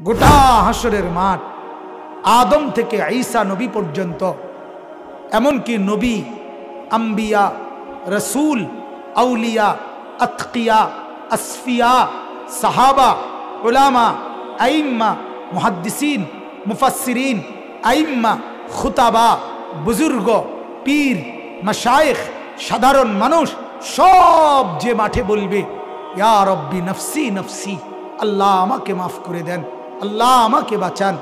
গোটা হাসরের মাঠ আদম থেকে ঈসা নবী পর্যন্ত, এমনকি নবী, আম্বিয়া, রসুল, আউলিয়া, আতকিয়া, আসফিয়া, সাহাবা, উলামা, আইম্মা, মুহাদ্দিসিন, মুফাসসিরিন, আইম্মা, খুতাবা, বুজুর্গ, পীর, মাশায়েখ, সাধারণ মানুষ সব যে মাঠে বলবে ইয়া রব্বি নফসি নফসি, আল্লাহ আমাকে মাফ করে দেন, আল্লাহ আমাকে বাঁচান,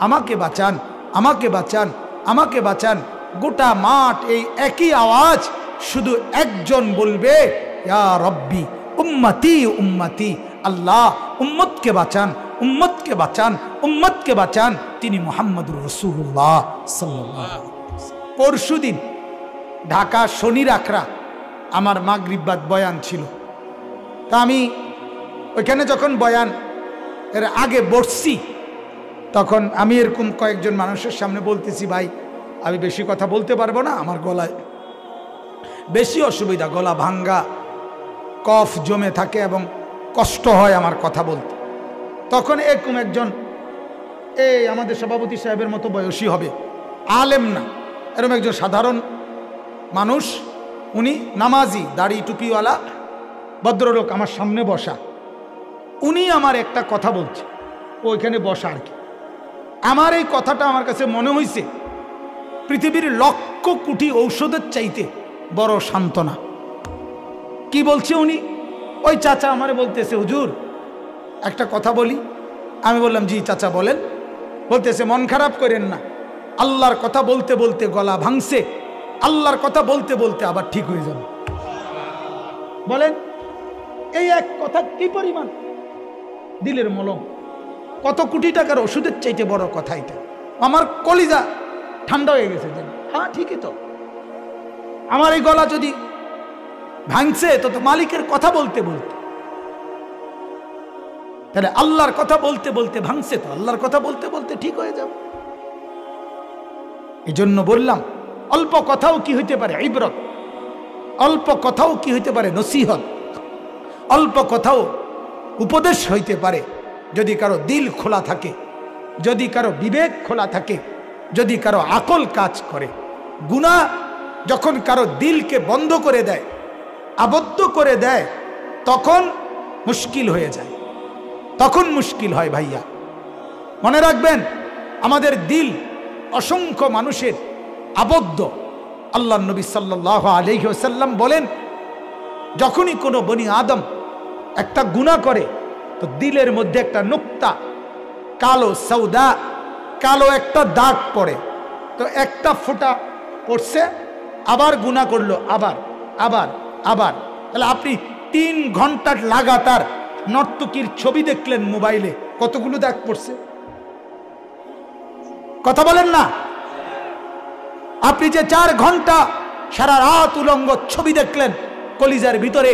আমাকে বাঁচান, আমাকে বাঁচান, আমাকে বাঁচান। গোটা মাঠ এই একই আওয়াজ, শুধু একজন বলবে ইয়া রব্বি উম্মতি উম্মতি, আল্লাহ উম্মতকে বাঁচান, উম্মতকে বাঁচান, উম্মতকে বাঁচান। তিনি মুহাম্মদুর রাসূলুল্লাহ সাল্লাল্লাহু আলাইহি ওয়াসাল্লাম। পরশুদিন ঢাকা শনির আখড়া আমার মাগরিব বাদ বয়ান ছিল। তা আমি ওইখানে যখন বয়ান এর আগে বসছি, তখন আমি এরকম কয়েকজন মানুষের সামনে বলতেছি, ভাই আমি বেশি কথা বলতে পারবো না, আমার গলায় বেশি অসুবিধা, গলা ভাঙ্গা, কফ জমে থাকে এবং কষ্ট হয় আমার কথা বলতে। তখন এরকম একজন, আমাদের সভাপতি সাহেবের মতো বয়সী হবে, আলেম না, এরকম একজন সাধারণ মানুষ, উনি নামাজি, দাড়ি টুপিওয়ালা ভদ্রলোক, আমার সামনে বসা। উনি আমার একটা কথা বলছে, ওইখানে বসা আর কি। আমার এই কথাটা আমার কাছে মনে হয়েছে পৃথিবীর লক্ষ কোটি ঔষধের চাইতে বড় সান্ত্বনা। কি বলছে উনি? ওই চাচা আমারে বলতেছে, হুজুর একটা কথা বলি। আমি বললাম, জি চাচা বলেন। বলতেছে, মন খারাপ করেন না, আল্লাহর কথা বলতে বলতে গলা ভাঙছে, আল্লাহর কথা বলতে বলতে আবার ঠিক হয়ে যাবে। বলেন এই এক কথা কি পরিমাণ দিলের মলম, কত কোটি টাকার ওষুধের চাইতে বড় কথা এটা। আমার কলিজা ঠান্ডা হয়ে গেছে। হ্যাঁ ঠিকই তো, আমার এই গলা যদি ভাঙছে তো মালিকের কথা বলতে বলতে, তাহলে আল্লাহর কথা বলতে বলতে ভাঙছে, তো আল্লাহর কথা বলতে বলতে ঠিক হয়ে যাবে। এই জন্য বললাম, অল্প কথাও কি হইতে পারে ইবরত, অল্প কথাও কি হইতে পারে নসিহত, অল্প কথাও উপদেশ হইতে পারে যদি কারো দিল খোলা থাকে, যদি কারো বিবেক খোলা থাকে, যদি কারো আকল কাজ করে। গুনাহ যখন কারো দিলকে বন্ধ করে দেয়, আবদ্ধ করে দেয়, তখন মুশকিল হয়ে যায়, তখন মুশকিল হয়। ভাইয়া মনে রাখবেন, আমাদের দিল অসংখ্য মানুষের আবদ্ধ। আল্লাহ নবী সাল্লাল্লাহু আলাইহি ওয়াসাল্লাম বলেন, যখনই কোনো বনি আদম একটা গুনাহ করে তো দিলের মধ্যে একটা নুক্তা, কালো সৌদা, কালো একটা দাগ পড়ে। তো একটা ফোঁটা পড়ছে, আবার গুনাহ করলো, আবার আবার আবার। তাহলে আপনি 3 ঘন্টা লাগাতার নর্তকীর ছবি দেখলেন মোবাইলে, কতগুলো দাগ পড়ছে? কথা বলেন না। আপনি যে 4 ঘন্টা সারা রাত উলঙ্গ ছবি দেখলেন, কলিজার ভিতরে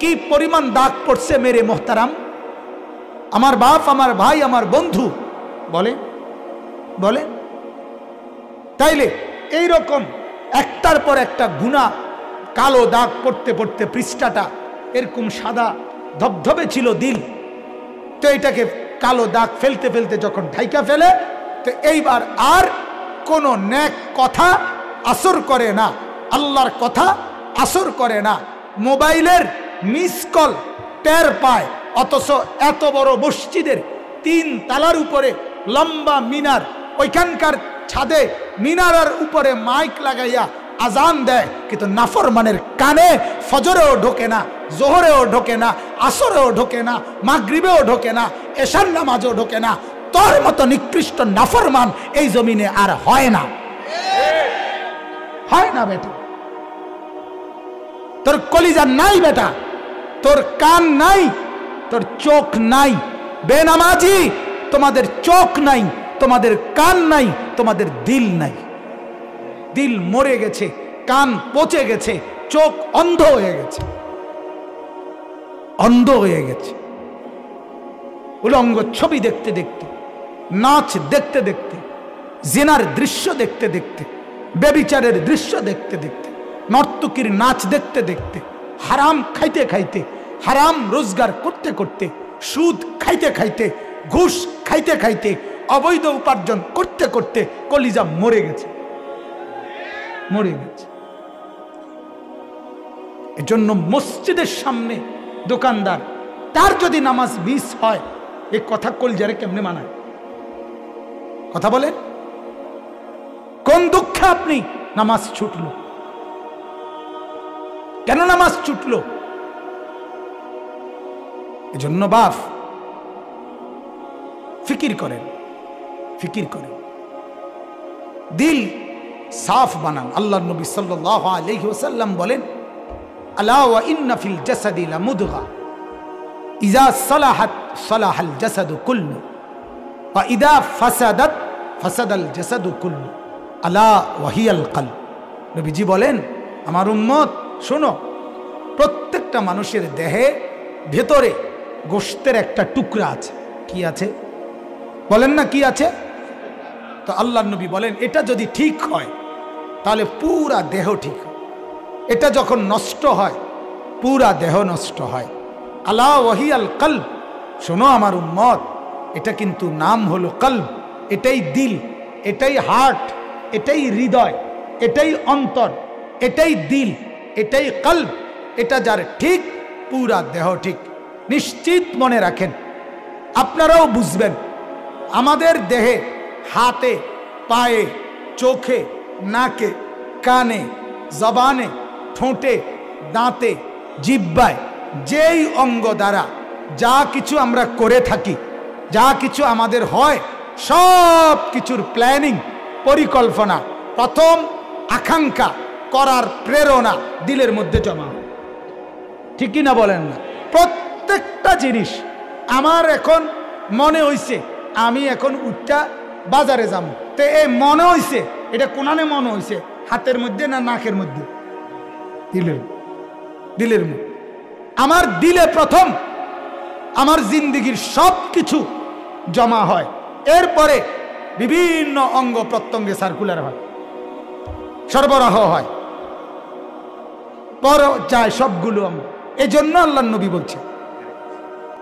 কি পরিমাণ দাগ পড়ছে মেরে মোহতারাম। আমার বাপ, আমার ভাই, আমার বন্ধু বলে বলে তাইলে এইরকম একটার পর একটা গুনাহ, কালো দাগ পড়তে পড়তে পৃষ্ঠাটা এরকম সাদা ধবধবে ছিল দিল, তো এটাকে কালো দাগ ফেলতে ফেলতে যখন ঢাইকা ফেলে, তো এইবার আর কোনো নেক কথা আসর করে না, আল্লাহর কথা আসর করে না। মোবাইলের মিস কল টের পায়, অথচ এত বড় মসজিদের 3 তালার উপরে লম্বা মিনার, ওইখানকার ছাদে মিনারের উপরে মাইক লাগাইয়া আজান দেয়, কিন্তু নাফরমানের কানে ফজরেও ঢোকে না, জোহরেও ঢোকে না, আসরেও ঢোকে না, মাগরিবেও ঢোকে না, এশার নামাজও ঢোকে না। তোর মতো নিকৃষ্ট নাফরমান এই জমিনে আর হয় না, হয় না বেটা। তোর কলিজা নাই বেটা, তোর কান নাই, তোর চোখ নাই। বেনামাজি, তোমাদের চোখ নাই, তোমাদের কান নাই, তোমাদের দিল নাই। দিল মরে গেছে, কান পচে গেছে, চোখ অন্ধ হয়ে গেছে, অন্ধ হয়ে গেছে। উলঙ্গ ছবি দেখতে দেখতে, নাচ দেখতে দেখতে, জিনার দৃশ্য দেখতে দেখতে, ব্যভিচারের দৃশ্য দেখতে দেখতে, নর্তকীর নাচ দেখতে দেখতে, হারাম খাইতে খাইতে, হারাম রোজগার করতে করতে, সুদ খাইতে খাইতে, ঘুষ খাইতে খাইতে অবৈধ উপার্জন করতে করতে কলিজা মরে গেছে। এজন্য মসজিদের সামনে দোকানদার, তার যদি নামাজ মিস হয়, এই কথা কলিজারে কেমনে মানায়? কথা বলেন, কোন দুঃখে আপনি নামাজ ছুটলো? কেন নামাজ ছুটলো? এজন্য বাপ ফিকির করেন, দিল সাফ বানান। আল্লাহ নবী সাল্লাল্লাহু আলাইহি ওয়াসাল্লাম বলেন, আলা ওয়া ইন্না ফিল জাসাদি লামুদগা ইযা সালাহাত সালাহাল জাসাদু কুল্লু ওয়া ইযা ফাসাদাত ফাসাদাল জাসাদু কুল্লু আলা ওয়া হিয়াল কলব। নবীজি বলেন, আমার উম্মত শোনো, প্রত্যেকটা মানুষের দেহে ভেতরে গোশতের একটা টুকরা আছে। কি আছে বলেন না? কি আছে? তো আল্লাহ নবী বলেন, এটা যদি ঠিক হয় তাহলে পুরা দেহ ঠিক হয়। এটা যখন নষ্ট হয়, পুরা দেহ নষ্ট হয়। আলা ওয়াহিয়াল কলব, শোনো আমার উম্মত, এটা কিন্তু নাম হলো কলব। এটাই দিল, এটাই হার্ট, এটাই হৃদয়, এটাই অন্তর, এটাই দিল, এটাই কলব। এটা যার ঠিক, পুরা দেহ ঠিক। নিশ্চিত মনে রাখেন, আপনারাও বুঝবেন, আমাদের দেহে হাতে, পায়ে, চোখে, নাকে, কানে, জবানে, ঠোঁটে, দাঁতে, জিহ্বায়, যেই অঙ্গ দ্বারা যা কিছু আমরা করে থাকি, যা কিছু আমাদের হয়, সব কিছুর প্ল্যানিং, পরিকল্পনা, প্রথম আকাঙ্ক্ষা করার প্রেরণা দিলের মধ্যে জমা হয়। ঠিক কি না বলেন না? প্রত্যেকটা জিনিস আমার এখন মনে হইছে, আমি এখন উঠটা বাজারে যাবো, তো এই মনে হইছে, এটা কোনানে মনে হইছে? হাতের মধ্যে না নাকের মধ্যে? দিলের মধ্যে। আমার দিলে প্রথম আমার জিন্দেগির সব কিছু জমা হয়, এরপরে বিভিন্ন অঙ্গ প্রত্যঙ্গে সার্কুলার হয়, সরবরাহ হয়, পর যায় সবগুলো অঙ্গ। এই জন্য আল্লাহ নবী বলছে,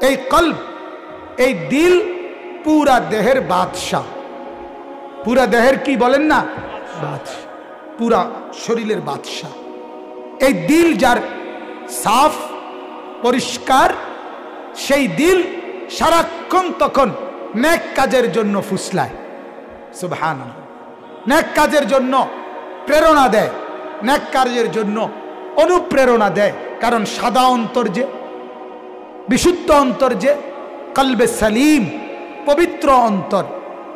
এই কলব, এই দিল পুরা দেহের বাদশাহ। পুরা দেহের কি বলেন না? বাদশাহ, পুরা শরীরের বাদশাহ। এই দিল যার সাফ, পরিষ্কার, সেই দিল সারাক্ষণ তখন নেক কাজের জন্য ফুসলায়। সুবহানাল্লাহ। নেক কাজের জন্য প্রেরণা দেয়, নেক কাজের জন্য অনুপ্রেরণা দেয়। কারণ সাদা অন্তর যে, বিশুদ্ধ অন্তর যে, কলবে সালিম, পবিত্র অন্তর,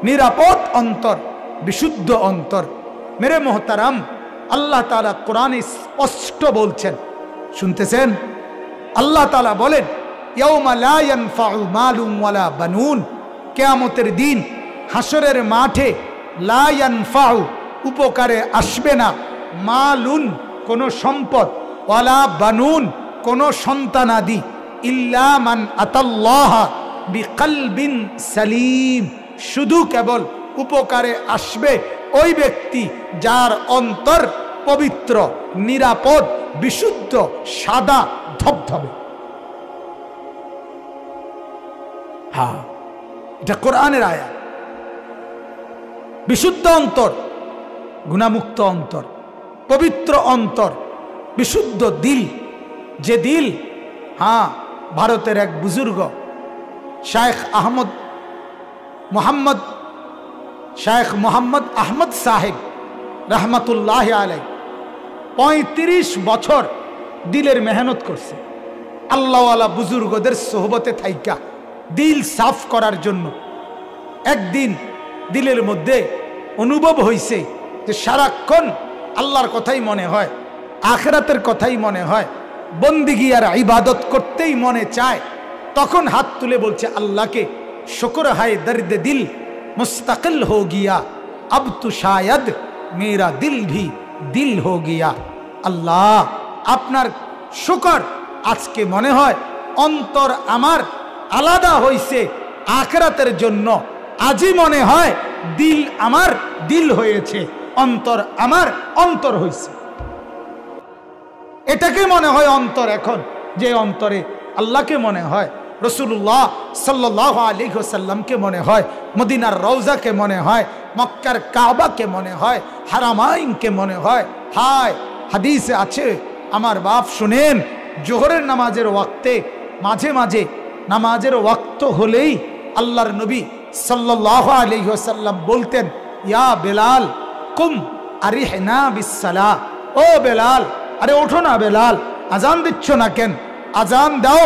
নিরাপদ অন্তর, বিশুদ্ধ অন্তর। মেরে মোহতারাম, আল্লাহ তাআলা কোরআনে স্পষ্ট বলছেন, শুনতেছেন? আল্লাহ তাআলা বলেন, ইয়াউমা লা ইয়ানফাউ মালুন ওয়ালা বানুন, কিয়ামতের দিন, হাসরের মাঠে, লা ইয়ানফাউ, উপকারে আসবে না, মালুন, কোন সম্পদ, ওয়ালা বানুন, কোন সন্তানাদি, ইল্লা মান আতাল্লাহ বিকলবিন সালিম, শুধু কেবল উপকারে আসবে ওই ব্যক্তি যার অন্তর পবিত্র, নিরাপদ, বিশুদ্ধ, সাদা ধবধবে। হ্যাঁ, এটা কোরআনের আয়াত। বিশুদ্ধ অন্তর, গুনাহমুক্ত অন্তর, পবিত্র অন্তর, বিশুদ্ধ দিল। যে দিল, হ্যাঁ, ভারতের এক বুজুর্গ শেখ মোহাম্মদ আহমদ সাহেব রহমতুল্লাহ আলাই 35 বছর দিলের মেহনত করছে। আল্লাহওয়ালা বুজুর্গদের সোহবতে থাইকা দিল সাফ করার জন্য। একদিন দিলের মধ্যে অনুভব হইছে যে সারাক্ষণ আল্লাহর কথাই মনে হয়, আখিরাতের কথাই মনে হয়, বন্দিগি আর ইবাদত করতেই মনে চায়। তখন হাত তুলে বলছে আল্লাহকে, শুকর হায় দর্দ দিল মুস্তাকিল হো গিয়া, अब तो शायद मेरा दिल भी दिल हो गया। আল্লাহ, আপনার শুকর, আজকে মনে হয় অন্তর আমার আলাদা হইছে আখিরাতের জন্য। আজই মনে হয় দিল আমার দিল হয়েছে, অন্তর আমার অন্তর হয়েছে। এটাকে মনে হয় অন্তর এখন, যে অন্তরে আল্লাহকে মনে হয়, রসুল্লাহ সাল্লাল্লাহু আলাইহি ওয়াসাল্লামকে মনে হয়, মদিনার রওজাকে মনে হয়, মক্কার কাবাকে মনে হয়, হারামাইনকে মনে হয়। হায়, হাদিসে আছে, আমার বাপ শুনেন, জোহরের নামাজের ওয়াক্তে মাঝে মাঝে নামাজের ওয়াক্ত হলেই আল্লাহর নবী সাল্লাল্লাহু আলাইহি ওয়াসাল্লাম বলতেন, ইয়া বেলাল কুম আরিহনা বিসসালাহ, ও বেলাল, আরে ওঠো না বেলাল, আজান দিচ্ছ না কেন? আজান দাও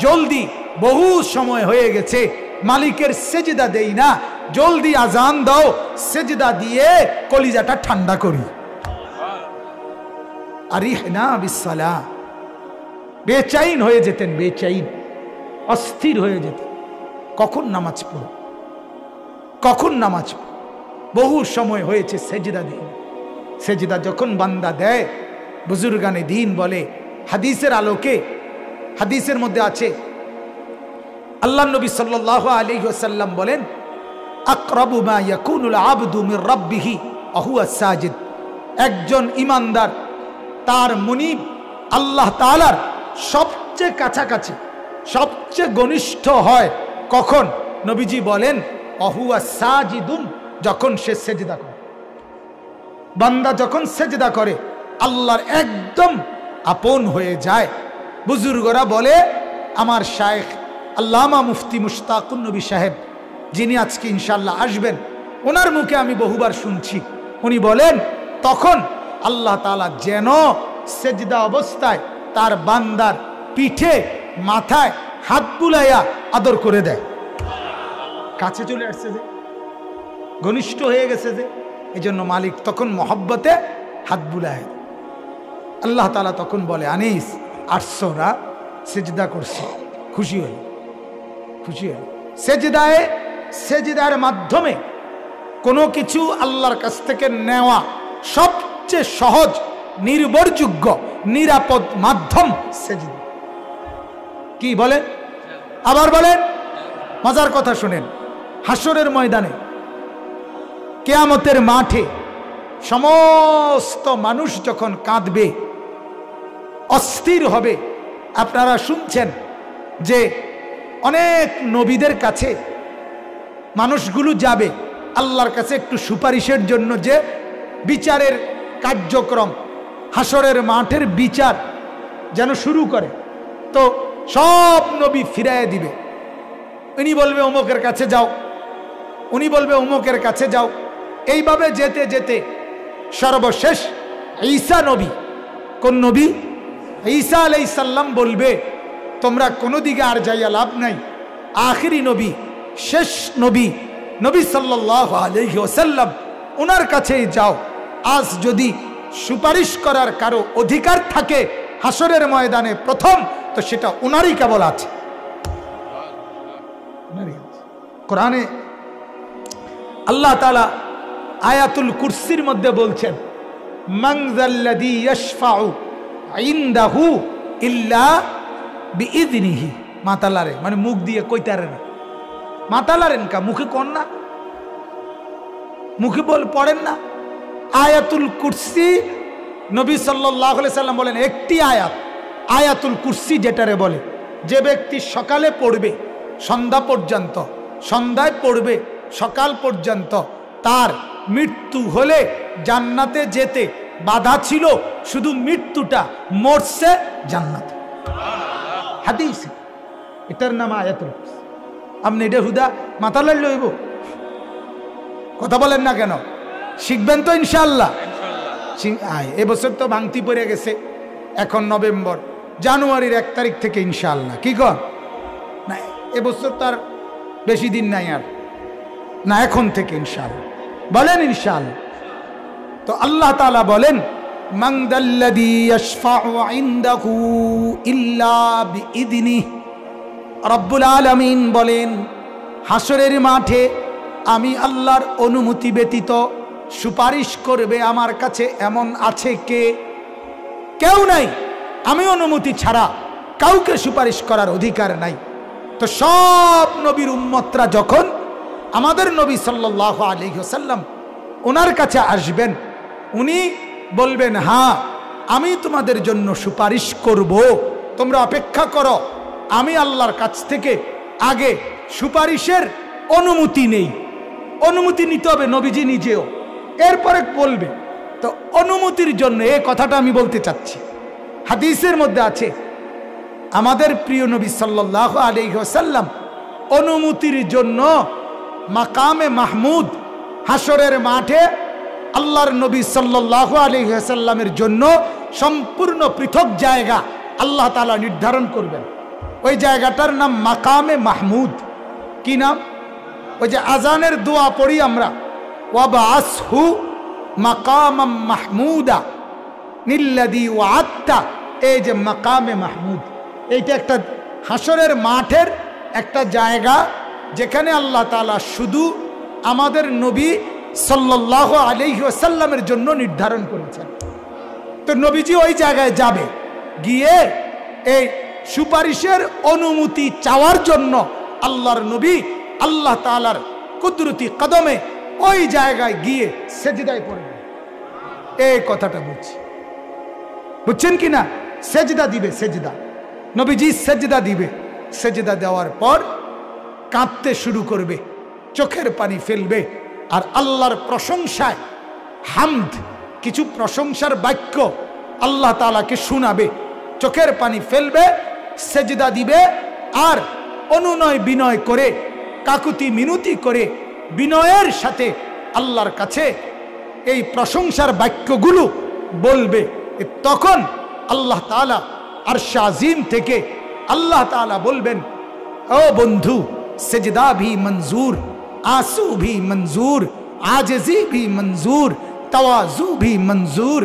জলদি, বহু সময় হয়ে গেছে, মালিকের সেজদা দেই না, জলদি আজান দাও, সেজদা দিয়ে কলিজাটা ঠান্ডা করি। আরিহনা বিসসালাহ, বেচাইন হয়ে যেতেন, বেচাইন, অস্থির হয়ে যেতেন, কখন নামাজ পড়ো, কখন নামাজ পড়ো। বহু সময় হয়েছে সেজদা দেই। সেজদা যখন বান্দা দেয়, বুজুর্গানে দ্বীন বলে, হাদিসের আলোকে, হাদিসের মধ্যে আছে, আল্লাহ নবী সাল্লাল্লাহু আলাইহি ওয়াসাল্লাম বলেন, আকরাবু মা ইয়াকুনুল আবদু মির রাব্বিহি ওয়া হুয়া সাজিদ, একজন ঈমানদার তার মুনিব আল্লাহ তাআলার সবচেয়ে কাছাকাছি, সবচেয়ে ঘনিষ্ঠ হয় কখন? নবীজি বলেন, ওয়া হুয়া সাজিদুন, যখন সে সেজদা করে। বান্দা যখন সেজদা করে আল্লাহর একদম আপন হয়ে যায়। বুজুর্গরা বলে, আমার শায়েখ আল্লামা মুফতি মুশতাকুন নবী সাহেব, যিনি আজকে ইনশাআল্লাহ আসবেন, ওনার মুখে আমি বহুবার শুনছি, উনি বলেন, তখন আল্লাহ তাআলা যেন সেজদা অবস্থায় তার বান্দার পিঠে মাথায় হাত বুলাইয়া আদর করে দেয়। কাছে চলে আসছে যে, ঘনিষ্ঠ হয়ে গেছে যে, এই জন্য মালিক তখন মহব্বতে হাত বুলায়। আল্লাহ তাআলা তখন বলে, আনিস আসছো না, সেজদা করছি, খুশি হই, খুশি হই। সেজদায়, সেজদার মাধ্যমে কোনো কিছু আল্লাহর কাছ থেকে নেওয়া সবচেয়ে সহজ, নির্ভরযোগ্য, নিরাপদ মাধ্যম সেজদা। কি বলেন? আবার বলেন, মজার কথা শুনেন। হাসরের ময়দানে, কিয়ামতের মাঠে সমস্ত মানুষ যখন কাঁদবে, অস্থির হবে, আপনারা শুনছেন যে অনেক নবীদের কাছে মানুষগুলো যাবে আল্লাহর কাছে একটু সুপারিশের জন্য, যে বিচারের কার্যক্রম, হাসরের মাঠের বিচার যেন শুরু করে। তো সব নবী ফিরাইয়া দিবে, উনি বলবে অমুকের কাছে যাও, উনি বলবে অমুকের কাছে যাও। এইভাবে যেতে যেতে সর্বশেষ ঈসা নবী, কোন নবী? ঈসা আলাইহিস সালাম বলবে, তোমরা কোনো দিকে আর যাইয়া লাভ নাই, আখিরি নবী, শেষ নবী, নবী সাল্লাল্লাহু আলাইহি ওয়াসাল্লাম, ওনার কাছেই যাও। আজ যদি সুপারিশ করার কারো অধিকার থাকে হাসরের ময়দানে প্রথম, তো সেটা ওনারই কেবল আছে। কোরআনে আল্লাহ তাআলা আয়াতুল কুরসির মধ্যে বলছেন, মান যাল্লাযী ইয়াশফাউ ইনদাহু ইল্লা বিইযনিহি। মাতালারে মানে মুখ দিয়ে কইতারে না, মাতালারেন কা, মুখে কোন না, মুখে বল পড়েন না। আয়াতুল কুরসি, নবী সাল্লাল্লাহু আলাইহি সাল্লাম বলেন, একটি আয়াত, আয়াতুল কুরসি যেটারে বলে, যে ব্যক্তি সকালে পড়বে সন্ধ্যা পর্যন্ত, সন্ধ্যায় পড়বে সকাল পর্যন্ত, তার মৃত্যু হলে জান্নাতে যেতে বাধা ছিল শুধু মৃত্যুটা, মরছে জান্নাতে। হাদিস, এটার নাম আয়াতুল কুরসি। আপনি এটা হুদা মাথা লাইলে হইব? কথা বলেন না কেন? শিখবেন তো ইনশাআল্লাহ। এবছর তো ভাঙতি পড়ে গেছে, এখন নভেম্বর, জানুয়ারির 1 তারিখ থেকে ইনশাআল্লাহ। কি কর না, এবছর তার বেশি দিন নাই আর না, এখন থেকে ইনশাআল্লাহ বলেন ইনশাআল্লাহ। তো আল্লাহ তাআলা বলেন, মান যাল্লাযী ইয়াশফাউ ইনদাহু ইল্লা বিইযনিহি। রব্বুল আলামিন বলেন, হাসরের মাঠে আমি আল্লাহর অনুমতি ব্যতীত সুপারিশ করবে আমার কাছে এমন আছে কে? কেউ নাই। আমি অনুমতি ছাড়া কাউকে সুপারিশ করার অধিকার নাই। তো সব নবীর উম্মতরা যখন আমাদের নবী সাল্লাল্লাহু আলাইহি ওয়াসাল্লাম ওনার কাছে আসবেন, উনি বলবেন, হ্যাঁ আমি তোমাদের জন্য সুপারিশ করব, তোমরা অপেক্ষা করো, আমি আল্লাহর কাছ থেকে আগে সুপারিশের অনুমতি নেই। অনুমতি নিতে হবে নবীজি নিজেও, এরপরে বলবে। তো অনুমতির জন্য এই কথাটা আমি বলতে চাচ্ছি। হাদিসের মধ্যে আছে আমাদের প্রিয় নবী সাল্লাল্লাহু আলাইহি ওয়াসাল্লাম অনুমতির জন্য মাকামে মাহমুদ হাসরের মাঠে আল্লাহর নবী সাল্লাল্লাহু আলাইহি ওয়াসাল্লামের জন্য সম্পূর্ণ পৃথক জায়গা আল্লাহ তাআলা নির্ধারণ করবেন। ওই জায়গাটার নাম মাকামে মাহমুদ। কি নাম? ওই যে আজানের দোয়া পড়ি আমরা, ওয়াবাসহু মাকামাম মাহমুদা নিল্লাযী ওয়া'আদতা। এই যে মাকামে মাহমুদ, এইটা একটা হাসরের মাঠের একটা জায়গা যেখানে আল্লাহ তাআলা শুধু আমাদের নবী সাল্লাল্লাহু আলাইহি ওয়াসাল্লামের জন্য নির্ধারণ করেছেন। তো নবীজি ওই জায়গায় যাবে, গিয়ে এই সুপারিশের অনুমতি চাওয়ার জন্য আল্লাহর নবী আল্লাহ তাআলার কুদরতি কদমে ওই জায়গায় গিয়ে সেজদায় পড়বেন। এই কথাটা বুঝছি, বুঝছেন কি না? সেজদা দিবে, সেজদা নবীজি সেজদা দিবে। সেজদা দেওয়ার পর কাঁদতে শুরু করবে, চোখের পানি ফেলবে, আর আল্লাহর প্রশংসায় হামদ, কিছু প্রশংসার বাক্য আল্লাহ তাআলাকে শোনাবে, চোখের পানি ফেলবে, সেজদা দিবে, আর অনুনয় বিনয় করে, কাকুতি মিনতি করে, বিনয়ের সাথে আল্লাহর কাছে এই প্রশংসার বাক্যগুলো বলবে। তখন আল্লাহ তাআলা আরশ আজিম থেকে আল্লাহ তাআলা বলবেন, ও বন্ধু, সেজদা ভি মঞ্জুর, आंसू भी मंजूर, आजिजी भी मंजूर, तवाजु भी मंजूर।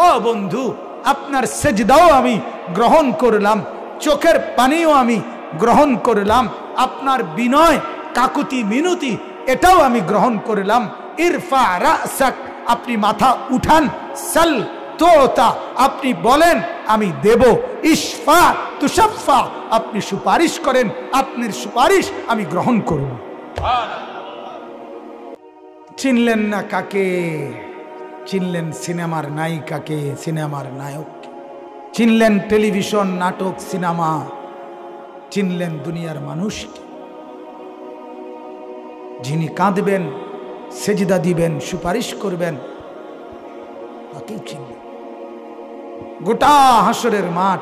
ओ बंधु, আপনার সেজদাও আমি গ্রহণ করলাম, চোখের পানিও আমি গ্রহণ করলাম, আপনার বিনয় কাকুতি মিনতি এটাও আমি গ্রহণ করলাম। ইরফা রাসাক, আপনি মাথা উঠান, সাল তোতা, আপনি বলেন আমি দেব, ইশফা তুশাফা, আপনি সুপারিশ করেন, আপনার সুপারিশ আমি গ্রহণ করব। চিনলেন না কাকে? চিনলেন সিনেমার নায়িকাকে, সিনেমার নায়ককে, চিনলেন টেলিভিশন, নাটক, সিনেমা, চিনলেন দুনিয়ার মানুষকে। যিনি কাঁদবেন, সেজদা দিবেন, সুপারিশ করবেন, তাকেই চিনলেন। গোটা হাসরের মাঠ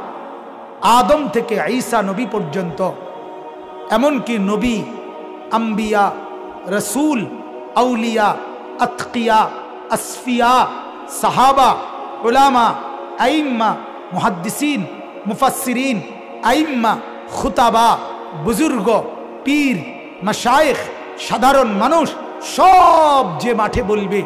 আদম থেকে ঈসা নবী পর্যন্ত, এমনকি নবী, আম্বিয়া, রসুল, আউলিয়া, আতকিয়া, আসফিয়া, সাহাবা, উলামা, আইম্মা, মুহাদ্দিসিন, মুফাসসিরিন, আইম্মা, খুতাবা, বুজুর্গ, পীর, মাশায়েখ, সাধারণ মানুষ সব যে মাঠে বলবে,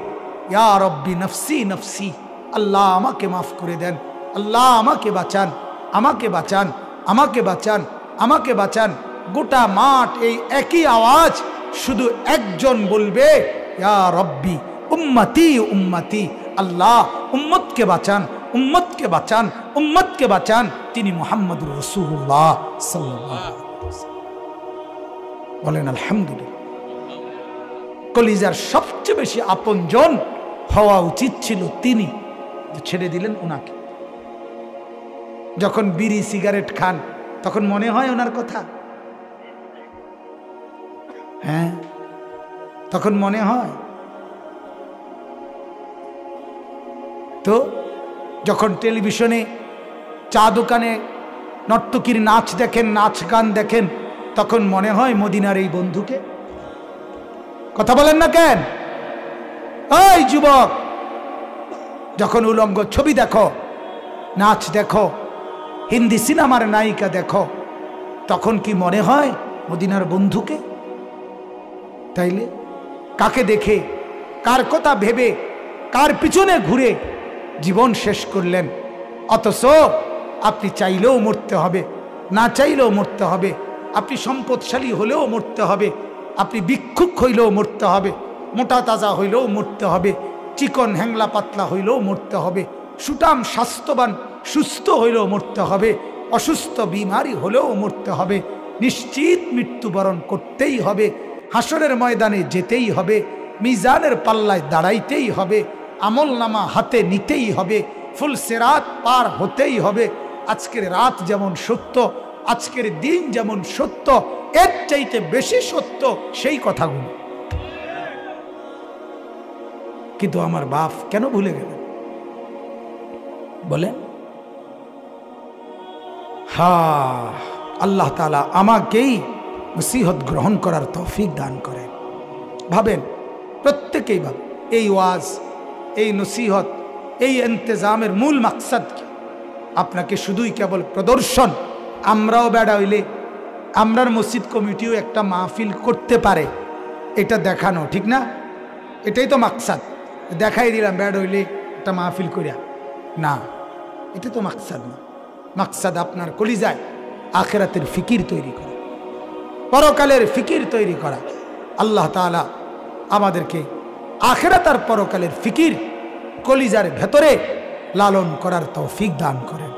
ইয়া রব্বি নফসি নফসি, আল্লাহ আমাকে মাফ করে দেন, আল্লাহ আমাকে বাঁচান, আমাকে বাঁচান, আমাকে বাঁচান, আমাকে বাঁচান। গোটা মাঠ এই একই আওয়াজ, শুধু একজন বলবে, ইয়া রব্বি উম্মতি উম্মতি, আল্লাহ উম্মতকে বাঁচান, উম্মতকে বাঁচান, উম্মতকে বাঁচান। তিনি মুহাম্মদুর রাসূলুল্লাহ সাল্লাল্লাহু আলাইহি ওয়াসাল্লাম। বলেন আলহামদুলিল্লাহ। কলিজার সবচেয়ে বেশি আপনজন হওয়া উচিত ছিল তিনি, ছেড়ে দিলেন ওনাকে। যখন বিড়ি সিগারেট খান তখন মনে হয় ওনার কথা? হ্যাঁ, তখন মনে হয়। তো যখন টেলিভিশনে, চা দোকানে নর্তকীর নাচ দেখেন, নাচ গান দেখেন, তখন মনে হয় মদিনার এই বন্ধুকে। কথা বলেন না কেন? ওই যুবক, যখন উলঙ্গ ছবি দেখো, নাচ দেখো, হিন্দি সিনেমার নায়িকা দেখো, তখন কি মনে হয় মদিনার বন্ধুকে? তাইলে কাকে দেখে, কার কথা ভেবে, কার পিছনে ঘুরে জীবন শেষ করলেন? অথচ আপনি চাইলেও মরতে হবে, না চাইলেও মরতে হবে। আপনি সম্পদশালী হলেও মরতে হবে, আপনি ভিক্ষুক হইলেও মরতে হবে, মোটা তাজা হইলেও মরতে হবে, চিকন হ্যাংলা পাতলা হইলেও মরতে হবে, সুঠাম স্বাস্থ্যবান সুস্থ হইলেও মরতে হবে, অসুস্থ বিমারি হলেও মরতে হবে। নিশ্চিত মৃত্যুবরণ করতেই হবে, হাসরের ময়দানে যেতেই হবে, মিজানের পাল্লায় দাঁড়াইতেই হবে, আমল নামা হাতে নিতেই হবে, ফুল সিরাত পার হতেই হবে। আজকের রাত যেমন সত্য, আজকের দিন যেমন সত্য, এর চাইতে বেশি সত্য সেই কথাগুলো। কিন্তু আমার বাপ কেন ভুলে গেলেন বলেন? আল্লাহ তাআলা আমাকেই নসিহত গ্রহণ করার তৌফিক দান করেন। ভাবেন, প্রত্যেকেই ভাবেন, এই ওয়াজ, এই নসিহত, এই ইন্তজামের মূল মাকসাদ কি? আপনাকে শুধুই কেবল প্রদর্শন, আমরাও বেড়া হইলে আমরার মসজিদ কমিটিও একটা মাহফিল করতে পারে, এটা দেখানো, ঠিক না? এটাই তো মাকসাদ। দেখাই দিলাম বেড়া হইলে একটা মাহফিল করিয়া, না, এটা তো মাকসাদ না। মাকসাদ আপনার কলিজায় আখিরাতের ফিকির তৈরি করা, পরকালের ফিকির তৈরি করা। আল্লাহ তাআলা আমাদেরকে আখিরাত আর পরকালের ফিকির কলিজার ভেতরে লালন করার তৌফিক দান করেন।